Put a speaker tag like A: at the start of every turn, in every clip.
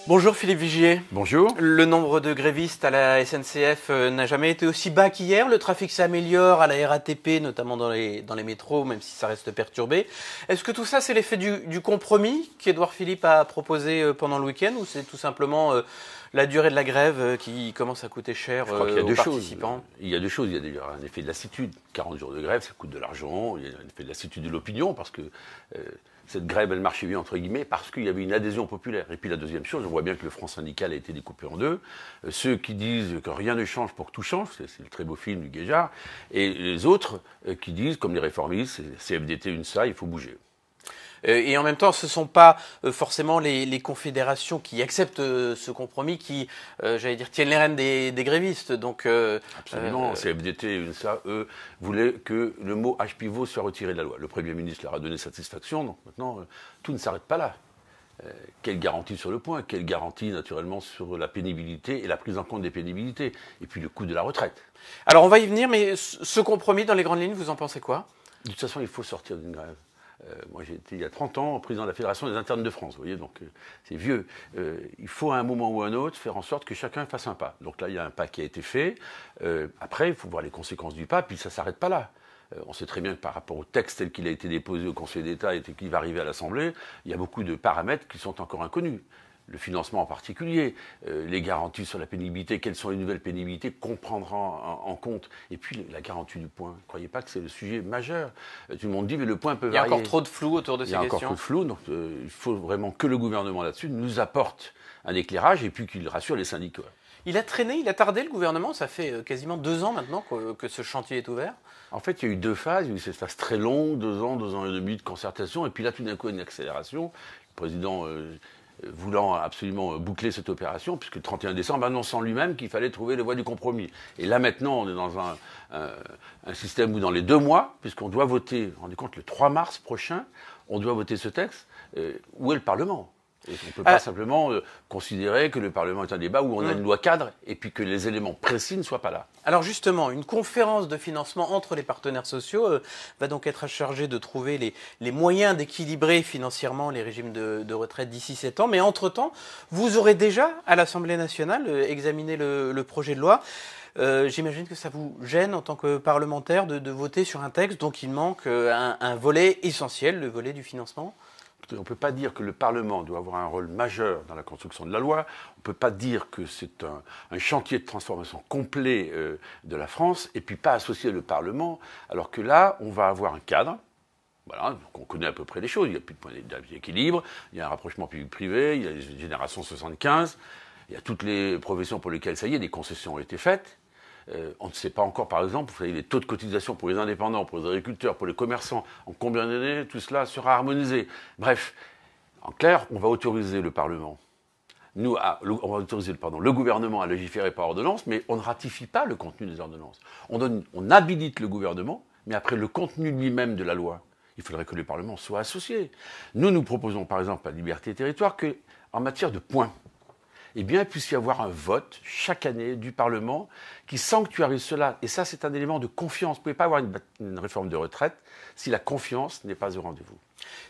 A: Bonjour Philippe Vigier.
B: Bonjour.
A: Le nombre de grévistes à la SNCF n'a jamais été aussi bas qu'hier. Le trafic s'améliore à la RATP, notamment dans les métros, même si ça reste perturbé. Est-ce que tout ça, c'est l'effet du compromis qu'Édouard Philippe a proposé pendant le week-end, ou c'est tout simplement la durée de la grève qui commence à coûter cher aux participants?
B: Il y a deux choses. Il y a déjà un effet de lassitude. 40 jours de grève, ça coûte de l'argent. Il y a un effet de lassitude de l'opinion, parce que cette grève, elle marchait bien, entre guillemets, parce qu'il y avait une adhésion populaire. Et puis la deuxième chose, on voit bien que le front syndical a été découpé en deux. Ceux qui disent que rien ne change pour que tout change, c'est le très beau film du Guéjart, et les autres qui disent, comme les réformistes, CFDT, UNSA, il faut bouger.
A: Et en même temps, ce ne sont pas forcément les confédérations qui acceptent ce compromis qui, j'allais dire, tiennent les rênes des grévistes. Donc,
B: absolument. CFDT et UNSA, eux, voulaient que le mot H-pivot soit retiré de la loi. Le Premier ministre leur a donné satisfaction, donc maintenant, tout ne s'arrête pas là. Quelle garantie sur le point? Quelle garantie, naturellement, sur la pénibilité et la prise en compte des pénibilités? Et puis le coût de la retraite.
A: Alors, on va y venir, mais ce compromis, dans les grandes lignes, vous en pensez quoi?
B: De toute façon, il faut sortir d'une grève. Moi, j'ai été il y a 30 ans président de la Fédération des internes de France, vous voyez, donc c'est vieux. Il faut à un moment ou à un autre faire en sorte que chacun fasse un pas. Donc là, il y a un pas qui a été fait. Après, il faut voir les conséquences du pas, puis ça ne s'arrête pas là. On sait très bien que par rapport au texte tel qu'il a été déposé au Conseil d'État et tel qu'il va arriver à l'Assemblée, il y a beaucoup de paramètres qui sont encore inconnus. Le financement en particulier, les garanties sur la pénibilité, quelles sont les nouvelles pénibilités qu'on prendra en compte, et puis la garantie du point. Ne croyez pas que c'est le sujet majeur. Tout le monde dit, mais le point peut varier.
A: Il y a encore trop de flou autour de ces questions.
B: Il y a encore trop de flou, donc il faut vraiment que le gouvernement là-dessus nous apporte un éclairage et puis qu'il rassure les syndicats.
A: Il a traîné, il a tardé le gouvernement, ça fait quasiment 2 ans maintenant que ce chantier est ouvert.
B: En fait, il y a eu deux phases. Il y a eu cette phase très longue, 2 ans et demi de concertation, et puis là, tout d'un coup, une accélération. Le président voulant absolument boucler cette opération, puisque le 31 décembre annonçant lui-même qu'il fallait trouver les voies du compromis. Et là maintenant, on est dans un système où dans les 2 mois, puisqu'on doit voter, rendez compte, le 3 mars prochain, on doit voter ce texte, où est le Parlement? Et on ne peut pas simplement considérer que le Parlement est un débat où on a une loi cadre et puis que les éléments précis ne soient pas là.
A: Alors justement, une conférence de financement entre les partenaires sociaux va donc être chargée de trouver les moyens d'équilibrer financièrement les régimes de retraite d'ici 7 ans. Mais entre-temps, vous aurez déjà, à l'Assemblée nationale, examiné le projet de loi. J'imagine que ça vous gêne en tant que parlementaire de voter sur un texte dont il manque un volet essentiel, le volet du financement.
B: On ne peut pas dire que le Parlement doit avoir un rôle majeur dans la construction de la loi. On ne peut pas dire que c'est un chantier de transformation complet de la France et puis pas associer le Parlement, alors que là, on va avoir un cadre. Voilà, donc on connaît à peu près les choses. Il n'y a plus de point d'équilibre, il y a un rapprochement public-privé, il y a les générations 75, il y a toutes les professions pour lesquelles, ça y est, des concessions ont été faites. On ne sait pas encore, par exemple, vous savez, les taux de cotisation pour les indépendants, pour les agriculteurs, pour les commerçants, en combien d'années tout cela sera harmonisé. Bref, en clair, on va autoriser le Parlement. On va autoriser le gouvernement à légiférer par ordonnance, mais on ne ratifie pas le contenu des ordonnances. On habilite le gouvernement, mais après le contenu lui-même de la loi, il faudrait que le Parlement soit associé. Nous proposons, par exemple, à Liberté et Territoire, qu'en matière de points, eh bien, il puisse y avoir un vote chaque année du Parlement qui sanctuarise cela. Et ça, c'est un élément de confiance. Vous ne pouvez pas avoir une réforme de retraite si la confiance n'est pas au rendez-vous.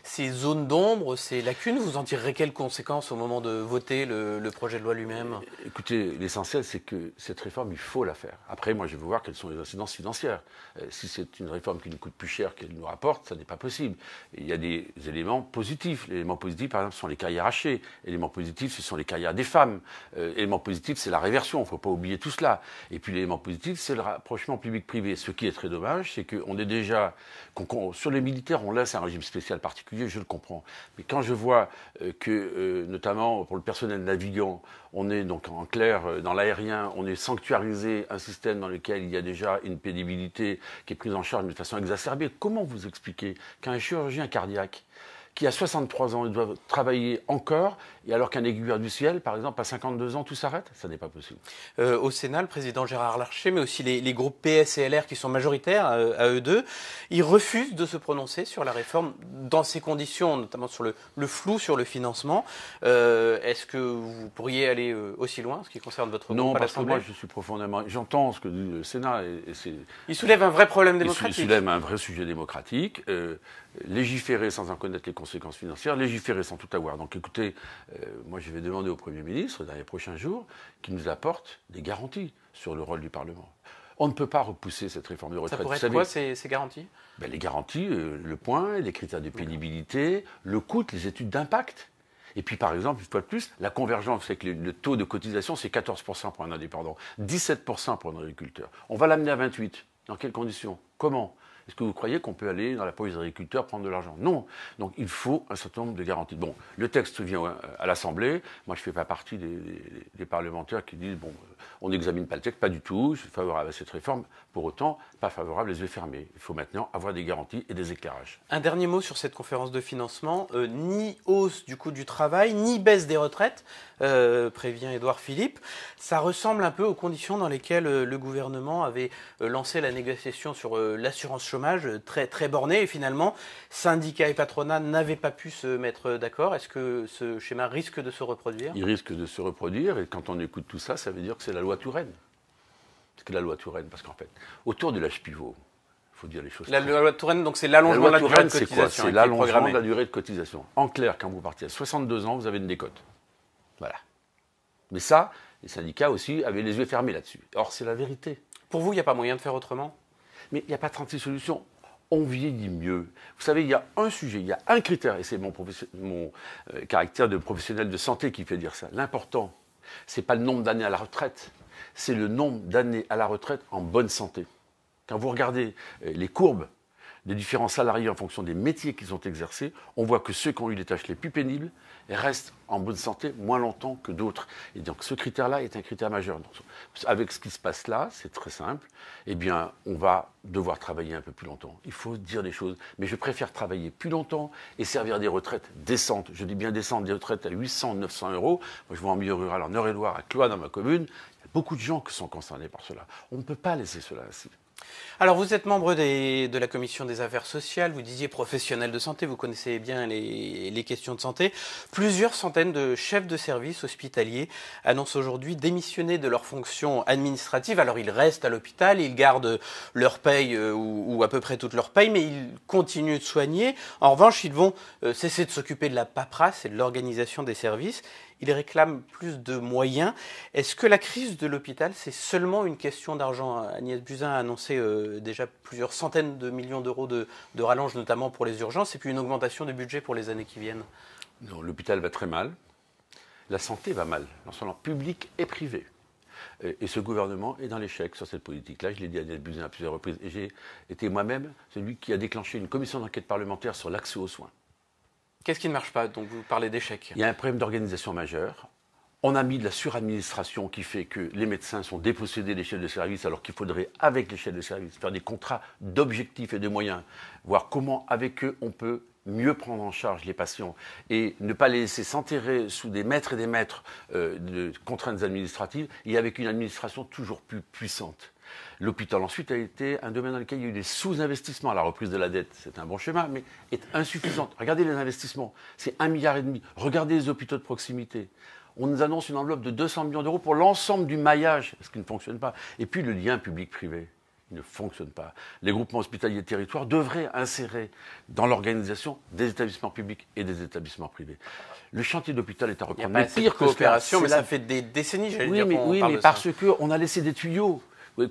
A: Ces zones d'ombre, ces lacunes, vous en tirerez quelles conséquences au moment de voter le projet de loi lui-même?
B: Écoutez, l'essentiel, c'est que cette réforme, il faut la faire. Après, moi, je veux voir quelles sont les incidences financières. Si c'est une réforme qui nous coûte plus cher qu'elle nous rapporte, ça n'est pas possible. Et il y a des éléments positifs. L'élément positif, par exemple, ce sont les carrières hachées. L'élément positif, ce sont les carrières des femmes. L'élément positif, c'est la réversion. Il ne faut pas oublier tout cela. Et puis, l'élément positif, c'est le rapprochement public-privé. Ce qui est très dommage, c'est qu'on est déjà... sur les militaires, on laisse un régime spécial particulier, je le comprends. Mais quand je vois que, notamment pour le personnel navigant, on est donc en clair dans l'aérien, on est sanctuarisé un système dans lequel il y a déjà une pénibilité qui est prise en charge de façon exacerbée. Comment vous expliquez qu'un chirurgien cardiaque qui a 63 ans, il doit travailler encore, et alors qu'un aiguilleur du ciel, par exemple, à 52 ans, tout s'arrête? Ça n'est pas possible.
A: Au Sénat, le président Gérard Larcher, mais aussi les groupes PS et LR qui sont majoritaires à eux deux, ils refusent de se prononcer sur la réforme dans ces conditions, notamment sur le flou sur le financement. Est-ce que vous pourriez aller aussi loin, en ce qui concerne votre groupe à l'Assemblée?
B: Non, parce que moi, je suis profondément... J'entends ce que dit le Sénat.
A: Il soulève un vrai problème démocratique.
B: Il soulève un vrai sujet démocratique. légiférer sans en connaître les conséquences financières, légiférer sans tout avoir. Donc écoutez, moi je vais demander au Premier ministre dans les prochains jours qu'il nous apporte des garanties sur le rôle du Parlement. On ne peut pas repousser cette réforme de retraite.
A: Ça pourrait être quoi ces garanties?
B: Ben, les garanties, le point, les critères de pénibilité, le coût, les études d'impact. Et puis par exemple, une fois de plus, la convergence, c'est que le taux de cotisation, c'est 14% pour un indépendant, 17% pour un agriculteur. On va l'amener à 28%. Dans quelles conditions? Comment? Est-ce que vous croyez qu'on peut aller dans la poche des agriculteurs prendre de l'argent? Non. Donc il faut un certain nombre de garanties. Bon, le texte vient à l'Assemblée. Moi, je ne fais pas partie des parlementaires qui disent, bon, on n'examine pas le texte. Pas du tout. Je suis favorable à cette réforme. Pour autant, pas favorable les yeux fermés. Il faut maintenant avoir des garanties et des éclairages.
A: Un dernier mot sur cette conférence de financement. Ni hausse du coût du travail, ni baisse des retraites, prévient Édouard Philippe. Ça ressemble un peu aux conditions dans lesquelles le gouvernement avait lancé la négociation sur l'assurance chômage, très bornée. Et finalement, syndicats et patronat n'avaient pas pu se mettre d'accord. Est-ce que ce schéma risque de se reproduire?
B: Il risque de se reproduire. Et quand on écoute tout ça, ça veut dire que c'est la loi Touraine. C'est la loi Touraine, parce qu'en fait, autour de l'âge pivot, il faut dire les choses.
A: La loi Touraine, donc c'est l'allongement de la durée de cotisation.
B: C'est quoi? C'est l'allongement de la durée de cotisation. En clair, quand vous partez à 62 ans, vous avez une décote. Voilà. Mais ça, les syndicats aussi avaient les yeux fermés là-dessus. Or, c'est la vérité.
A: Pour vous, il n'y a pas moyen de faire autrement?
B: Mais il n'y a pas 36 solutions. On vieillit mieux. Vous savez, il y a un sujet, il y a un critère, et c'est mon caractère de professionnel de santé qui fait dire ça. L'important, ce n'est pas le nombre d'années à la retraite, c'est le nombre d'années à la retraite en bonne santé. Quand vous regardez les courbes des différents salariés en fonction des métiers qu'ils ont exercés, on voit que ceux qui ont eu les tâches les plus pénibles restent en bonne santé moins longtemps que d'autres. Et donc ce critère-là est un critère majeur. Donc, avec ce qui se passe là, c'est très simple, eh bien, on va devoir travailler un peu plus longtemps. Il faut dire les choses. Mais je préfère travailler plus longtemps et servir des retraites décentes. Je dis bien décentes, des retraites à 800, 900 euros. Moi, je vois en milieu rural, en Eure-et-Loire, à Cloix, dans ma commune. Il y a beaucoup de gens qui sont concernés par cela. On ne peut pas laisser cela ainsi.
A: Alors, vous êtes membre de la Commission des affaires sociales, vous disiez professionnel de santé, vous connaissez bien les questions de santé. Plusieurs centaines de chefs de service hospitaliers annoncent aujourd'hui démissionner de leurs fonctions administratives. Alors, ils restent à l'hôpital, ils gardent leur paye ou à peu près toute leur paye, mais ils continuent de soigner. En revanche, ils vont cesser de s'occuper de la paperasse et de l'organisation des services. Ils réclament plus de moyens. Est-ce que la crise de l'hôpital, c'est seulement une question d'argent? Agnès Buzyn a annoncé déjà plusieurs centaines de millions d'euros de rallonge, notamment pour les urgences, et puis une augmentation du budget pour les années qui viennent.
B: Non, l'hôpital va très mal. La santé va mal, dans son plan public et privé. Et ce gouvernement est dans l'échec sur cette politique-là. Je l'ai dit à Agnès Buzyn à plusieurs reprises. Et j'ai été moi-même celui qui a déclenché une commission d'enquête parlementaire sur l'accès aux soins.
A: Qu'est-ce qui ne marche pas? Donc vous parlez d'échec.
B: Il y a un problème d'organisation majeur. On a mis de la suradministration qui fait que les médecins sont dépossédés des chefs de service alors qu'il faudrait, avec les chefs de service, faire des contrats d'objectifs et de moyens, voir comment, avec eux, on peut mieux prendre en charge les patients et ne pas les laisser s'enterrer sous des mètres et des mètres de contraintes administratives et avec une administration toujours plus puissante. L'hôpital, ensuite, a été un domaine dans lequel il y a eu des sous-investissements. La reprise de la dette, c'est un bon schéma, mais est insuffisante. Regardez les investissements, c'est 1,5 milliard. Regardez les hôpitaux de proximité. On nous annonce une enveloppe de 200 millions d'euros pour l'ensemble du maillage, ce qui ne fonctionne pas. Et puis le lien public-privé, il ne fonctionne pas. Les groupements hospitaliers de territoire devraient insérer dans l'organisation des établissements publics et des établissements privés. Le chantier d'hôpital est à reprendre.
A: Il n'y a pas assez de coopération, mais ça fait des décennies, j'allais dire.
B: Oui, mais parce qu'on a laissé des tuyaux.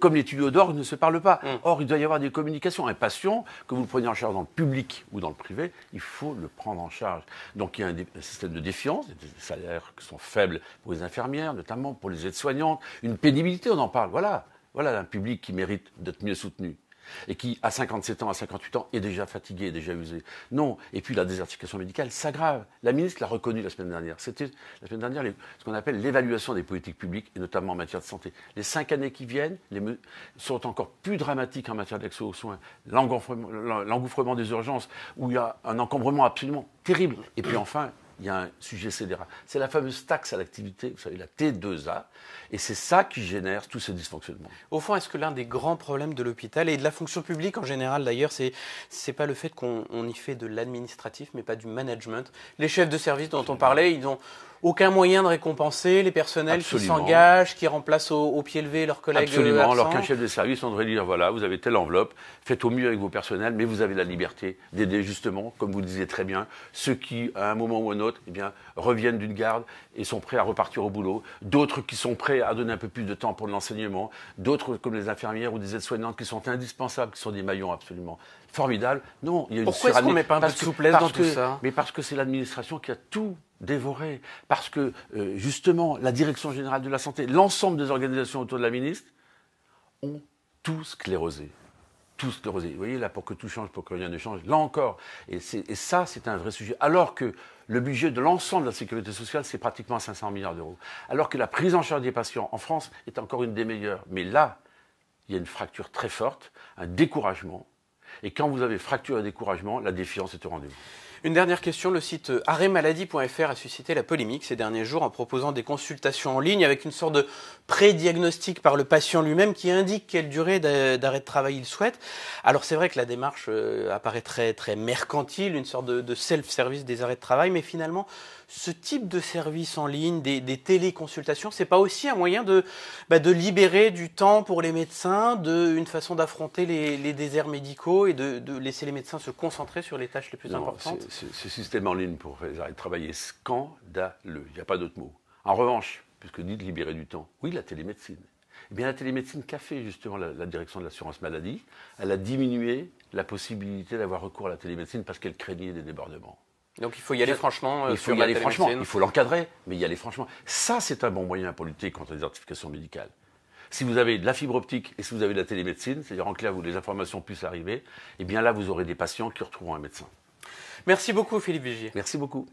B: Comme les tuyaux d'orgue ne se parlent pas. Or, il doit y avoir des communications. Un patient, que vous le preniez en charge dans le public ou dans le privé, il faut le prendre en charge. Donc, il y a un système de défiance, des salaires qui sont faibles pour les infirmières, notamment pour les aides-soignantes, une pénibilité, on en parle. Voilà un public qui mérite d'être mieux soutenu. Et qui, à 57 ans, à 58 ans, est déjà fatigué, est déjà usé. Non. Et puis la désertification médicale s'aggrave. La ministre l'a reconnu la semaine dernière. C'était la semaine dernière ce qu'on appelle l'évaluation des politiques publiques, et notamment en matière de santé. Les 5 années qui viennent sont encore plus dramatiques en matière d'accès aux soins. L'engouffrement des urgences, où il y a un encombrement absolument terrible. Et puis enfin, il y a un sujet scélérat. C'est la fameuse taxe à l'activité, vous savez, la T2A, et c'est ça qui génère tous ces dysfonctionnements.
A: Au fond, est-ce que l'un des grands problèmes de l'hôpital et de la fonction publique en général d'ailleurs, c'est pas le fait qu'on y fait de l'administratif, mais pas du management? Les chefs de service dont on parlait, ils ont Aucun moyen de récompenser les personnels
B: Absolument.
A: qui s'engagent, qui remplacent au pied levé leurs collègues
B: Absolument,
A: absents.
B: alors qu'un chef de service, on devrait dire, voilà, vous avez telle enveloppe, faites au mieux avec vos personnels, mais vous avez la liberté d'aider justement, comme vous le disiez très bien, ceux qui, à un moment ou un autre, eh bien, reviennent d'une garde et sont prêts à repartir au boulot, d'autres qui sont prêts à donner un peu plus de temps pour l'enseignement, d'autres comme les infirmières ou des aides-soignantes qui sont indispensables, qui sont des maillons absolument formidables. Non, il y a une
A: Pourquoi est-ce qu'on ne met pas un peu de souplesse dans tout ça?
B: Mais parce que c'est l'administration qui a tout dévoré, parce que justement la direction générale de la santé, l'ensemble des organisations autour de la ministre ont tout sclérosé. Tout sclérosé. Vous voyez, là, pour que tout change, pour que rien ne change, là encore. Et ça, c'est un vrai sujet. Alors que le budget de l'ensemble de la sécurité sociale, c'est pratiquement 500 milliards d'euros. Alors que la prise en charge des patients en France est encore une des meilleures. Mais là, il y a une fracture très forte, un découragement. Et quand vous avez fracture et découragement, la défiance est au rendez-vous.
A: Une dernière question, le site arrêtmaladie.fr a suscité la polémique ces derniers jours en proposant des consultations en ligne avec une sorte de pré-diagnostic par le patient lui-même qui indique quelle durée d'arrêt de travail il souhaite. Alors c'est vrai que la démarche apparaît très, très mercantile, une sorte de self-service des arrêts de travail, mais finalement ce type de service en ligne, des téléconsultations, c'est pas aussi un moyen de libérer du temps pour les médecins, une façon d'affronter les déserts médicaux et de laisser les médecins se concentrer sur les tâches les plus importantes?
B: Ce système en ligne pour les arrêts de travail est scandaleux. Il n'y a pas d'autre mot. En revanche, puisque dit de libérer du temps, oui, la télémédecine. Eh bien, la télémédecine, qu'a fait justement la direction de l'assurance maladie? Elle a diminué la possibilité d'avoir recours à la télémédecine parce qu'elle craignait des débordements.
A: Donc il faut y aller franchement.
B: Il faut y aller franchement. Il faut l'encadrer, mais y aller franchement. Ça, c'est un bon moyen pour lutter contre les désertifications médicales. Si vous avez de la fibre optique et si vous avez de la télémédecine, c'est-à-dire en clair où les informations puissent arriver, eh bien là, vous aurez des patients qui retrouveront un médecin.
A: Merci beaucoup, Philippe Vigier.
B: Merci beaucoup.